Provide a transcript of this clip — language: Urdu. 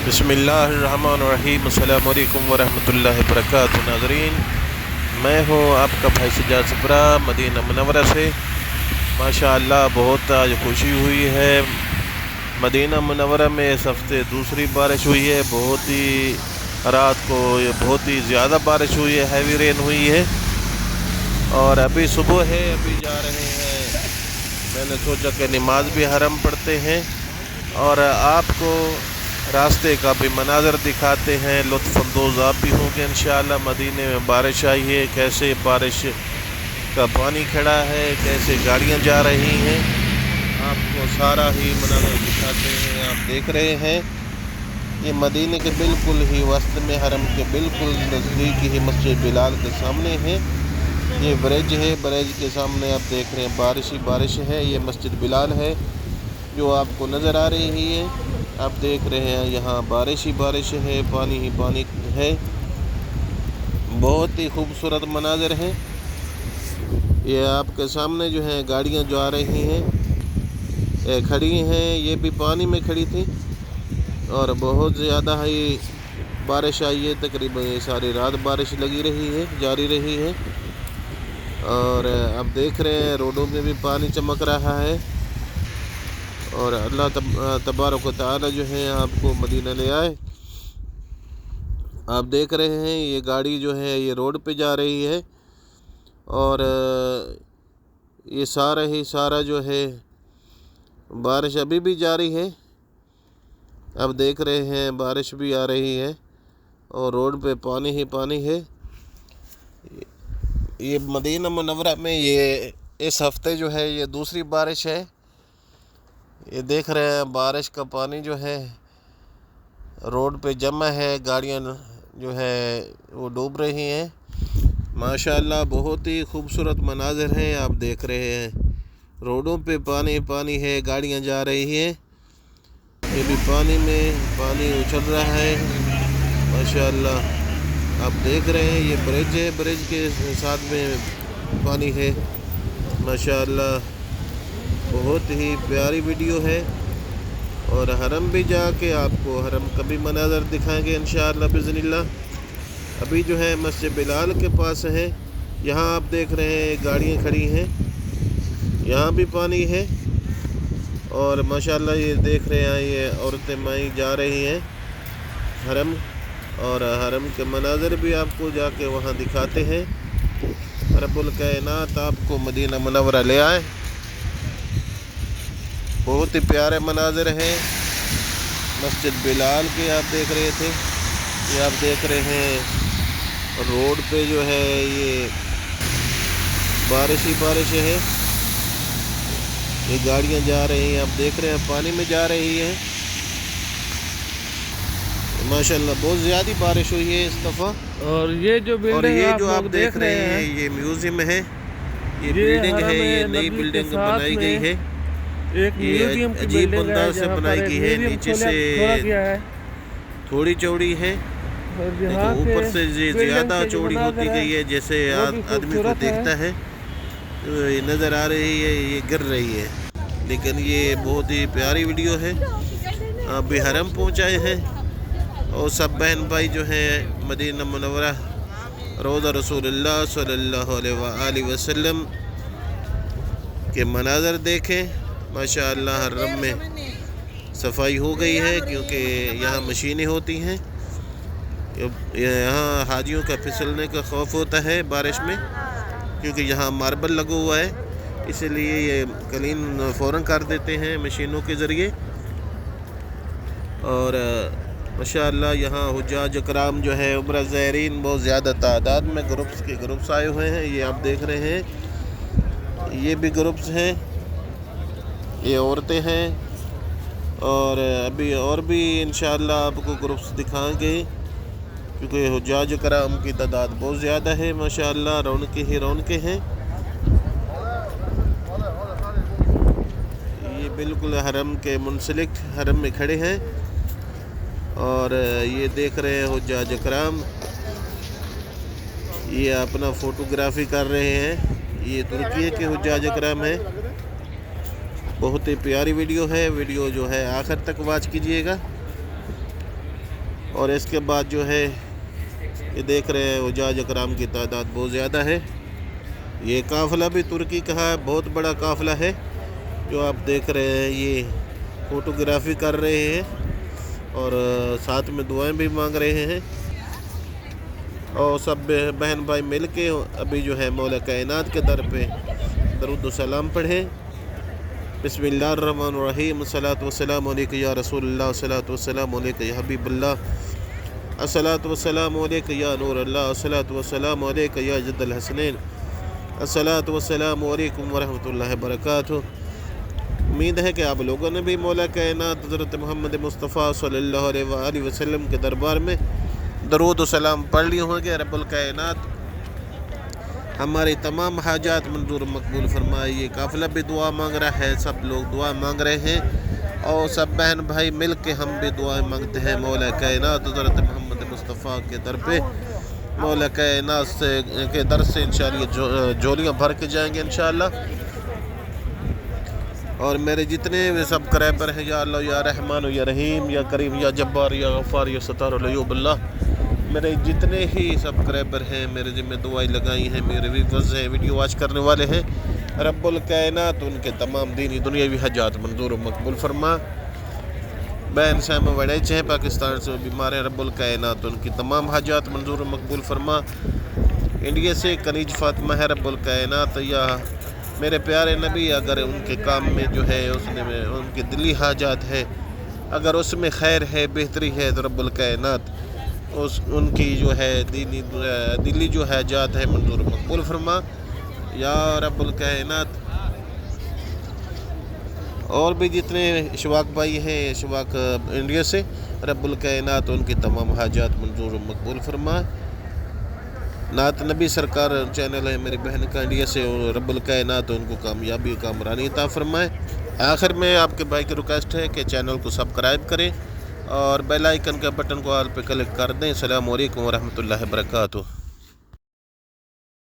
بسم اللہ الرحمن الرحیم۔ السلام علیکم ورحمۃ اللہ وبرکاتہ۔ ناظرین، میں ہوں آپ کا بھائی سجاد صبرا مدینہ منورہ سے۔ ماشاء اللہ بہت آج خوشی ہوئی ہے۔ مدینہ منورہ میں اس ہفتے دوسری بارش ہوئی ہے۔ بہت ہی رات کو بہت ہی زیادہ بارش ہوئی ہے، ہیوی رین ہوئی ہے، اور ابھی صبح ہے، ابھی جا رہے ہیں۔ میں نے سوچا کہ نماز بھی حرم پڑھتے ہیں اور آپ کو راستے کا بھی مناظر دکھاتے ہیں، لطف اندوز آپ بھی ہوں گے انشاءاللہ۔ مدینے میں بارش آئی ہے، کیسے بارش کا پانی کھڑا ہے، کیسے گاڑیاں جا رہی ہیں، آپ کو سارا ہی مناظر دکھاتے ہیں۔ آپ دیکھ رہے ہیں یہ مدینے کے بالکل ہی وسط میں، حرم کے بالکل نزدیک ہی مسجد بلال کے سامنے ہے۔ یہ برج ہے، برج کے سامنے آپ دیکھ رہے ہیں بارش ہی بارش ہے۔ یہ مسجد بلال ہے جو آپ کو نظر آ رہی ہے۔ آپ دیکھ رہے ہیں یہاں بارش ہی بارش ہے، پانی ہی پانی ہے۔ بہت ہی خوبصورت مناظر ہیں۔ یہ آپ کے سامنے جو ہیں گاڑیاں جو آ رہی ہیں کھڑی ہیں، یہ بھی پانی میں کھڑی تھی اور بہت زیادہ ہی بارش آئی ہے۔ تقریباً یہ ساری رات بارش لگی رہی ہے، جاری رہی ہے، اور آپ دیکھ رہے ہیں روڈوں میں بھی پانی چمک رہا ہے۔ اور اللہ تبارک و تعالی جو ہے آپ کو مدینہ لے آئے۔ آپ دیکھ رہے ہیں یہ گاڑی جو ہے یہ روڈ پہ جا رہی ہے، اور یہ سارا جو ہے بارش ابھی بھی جاری ہے۔ آپ دیکھ رہے ہیں بارش بھی آ رہی ہے اور روڈ پہ پانی ہی پانی ہے۔ یہ مدینہ منورہ میں یہ اس ہفتے جو ہے یہ دوسری بارش ہے۔ یہ دیکھ رہے ہیں بارش کا پانی جو ہے روڈ پہ جمع ہے، گاڑیاں جو ہے وہ ڈوب رہی ہیں۔ ماشاءاللہ بہت ہی خوبصورت مناظر ہیں۔ آپ دیکھ رہے ہیں روڈوں پہ پانی پانی ہے، گاڑیاں جا رہی ہیں، یہ بھی پانی میں پانی اچھل رہا ہے۔ ماشاءاللہ آپ دیکھ رہے ہیں یہ برج ہے، برج کے ساتھ میں پانی ہے۔ ماشاءاللہ بہت ہی پیاری ویڈیو ہے، اور حرم بھی جا کے آپ کو حرم کا بھی مناظر دکھائیں گے انشاءاللہ باذن اللہ۔ ابھی جو ہے مسجد بلال کے پاس ہے، یہاں آپ دیکھ رہے ہیں گاڑیاں کھڑی ہیں، یہاں بھی پانی ہے، اور ماشاءاللہ یہ دیکھ رہے ہیں یہ عورتیں مائیں جا رہی ہیں حرم، اور حرم کے مناظر بھی آپ کو جا کے وہاں دکھاتے ہیں۔ رب الکائنات آپ کو مدینہ منورہ لے آئے۔ بہت ہی پیارے مناظر ہیں۔ مسجد بلال کے آپ دیکھ رہے تھے، یہ آپ دیکھ رہے ہیں روڈ پہ جو ہے یہ بارش ہی بارش ہے، یہ گاڑیاں جا رہی ہیں، آپ دیکھ رہے ہیں پانی میں جا رہی ہیں۔ ماشاءاللہ بہت زیادہ بارش ہوئی ہے اس دفعہ۔ اور یہ جو اور بلڈنگ یہ آپ جو لوگ آپ دیکھ رہے ہیں یہ میوزیم ہے، یہ بلڈنگ ہے، یہ نئی نبی کے بلڈنگ ساتھ بنائی میں گئی ہے۔ ایک یہ میوزیم کی عجیب بلڈنگ ہے انداز سے جہاں پر بنائی ایک گئی ہے، میوزیم نیچے سے کھولا گیا ہے، تھوڑی چوڑی ہے، اور لیکن یہاں کے اوپر سے بلڈنگ زیادہ کے جو چوڑی ہوتی مناظر ہے گئی ہے، جیسے وہ بھی آدمی کو خوبصورت ہے۔ دیکھتا ہے تو یہ نظر آ رہی ہے، یہ گر رہی ہے، لیکن یہ بہت ہی پیاری ویڈیو ہے۔ آپ بھی حرم پہنچائے ہیں، اور سب بہن بھائی جو ہیں مدینہ منورہ روضہ رسول اللہ صلی اللہ علیہ وآلہ وسلم کے مناظر دیکھیں۔ ماشاءاللہ حرم میں صفائی ہو گئی ہے، کیونکہ یہاں مشینیں ہوتی ہیں، یہاں حاجیوں کا پھسلنے کا خوف ہوتا ہے بارش میں، کیونکہ یہاں ماربل لگا ہوا ہے، اسی لیے یہ کلین فوراً کر دیتے ہیں مشینوں کے ذریعے۔ اور ماشاءاللہ یہاں حجاج اکرام جو ہے عمرہ زائرین بہت زیادہ تعداد میں گروپس آئے ہوئے ہیں، یہ آپ دیکھ رہے ہیں، یہ بھی گروپس ہیں، یہ عورتیں ہیں، اور ابھی اور بھی انشاءاللہ آپ کو گروپس دکھائیں گے، کیونکہ حجاج اکرام کی تعداد بہت زیادہ ہے۔ ماشاءاللہ رونقیں ہی رونقیں ہیں۔ یہ بالکل حرم کے منسلک حرم میں کھڑے ہیں، اور یہ دیکھ رہے ہیں حجاج اکرام، یہ اپنا فوٹوگرافی کر رہے ہیں۔ یہ ترکی کے حجاج اکرام ہیں۔ بہت ہی پیاری ویڈیو ہے، ویڈیو جو ہے آخر تک واچ کیجئے گا۔ اور اس کے بعد جو ہے یہ دیکھ رہے ہیں حجاج اکرام کی تعداد بہت زیادہ ہے. یہ قافلہ بھی ترکی کا ہے, بہت بڑا قافلہ ہے جو آپ دیکھ رہے ہیں. یہ فوٹوگرافی کر رہے ہیں اور ساتھ میں دعائیں بھی مانگ رہے ہیں, اور سب بہن بھائی مل کے ابھی جو ہے مولا کائنات کے در پہ درود و سلام پڑھیں. بسم اللہ الرحمن الرحیم. الصلاۃ والسلام علیک یا رسول اللہ, الصلاۃ والسلام علیک یا حبیب اللہ, الصلاۃ والسلام علیک یا نور اللہ, الصلاۃ والسلام علیک یا جد الحسنین, الصلاۃ والسلام علیکم ورحمۃ اللہ وبرکاتہ. امید ہے کہ آپ لوگوں نے بھی مولا کائنات حضرت محمد مصطفیٰ صلی اللہ علیہ وآلہ وسلم کے دربار میں درود و سلام پڑھ لی ہوں گے. رب الکائنات ہماری تمام حاجات منظور مقبول فرمائے. یہ قافلہ بھی دعا مانگ رہا ہے, سب لوگ دعا مانگ رہے ہیں, اور سب بہن بھائی مل کے ہم بھی دعائیں مانگتے ہیں مولا کائنات حضرت محمد مصطفیٰ کے در پہ. مولا کائنات سے کے در سے انشاءاللہ جولیاں بھر کے جائیں گے انشاءاللہ. اور میرے جتنے بھی سب کرائبر ہیں, یا اللہ یا رحمان یا رحیم یا کریم یا جبار یا غفار یا ستار العیوب اللہ, میرے جتنے ہی سبسکرائبر ہیں میرے ذمہ دعائیں لگائی ہیں, میرے ویورز ہیں, ویڈیو واچ کرنے والے ہیں, رب الکائنات ان کے تمام دینی دنیاوی حاجات منظور و مقبول فرما. بہن سیمہ وڑیچ ہیں پاکستان سے, وہ بیمار ہیں, رب الکائنات ان کی تمام حاجات منظور و مقبول فرما. انڈیا سے کنیج فاطمہ ہے, رب الکائنات یا میرے پیارے نبی اگر ان کے کام میں جو ہے اس نے ان کی دلی حاجات ہے, اگر اس میں خیر ہے بہتری ہے تو رب الکائنات ان کی جو ہے دلی جو حاجات ہے منظور مقبول فرما یا رب الکائنات. اور بھی جتنے اشواق بھائی ہیں اشواق انڈیا سے, رب الکائنات ان کی تمام حاجات منظور مقبول فرما. نعت نبی سرکار چینل ہے میری بہن کا انڈیا سے, اور رب الکائنات ان کو کامیابی کامرانی عطا فرمائے. آخر میں آپ کے بھائی کی ریکویسٹ ہے کہ چینل کو سبسکرائب کریں اور بیل آئیکن کے بٹن کو آل پہ کلک کر دیں. السلام علیکم ورحمۃ اللہ وبرکاتہ.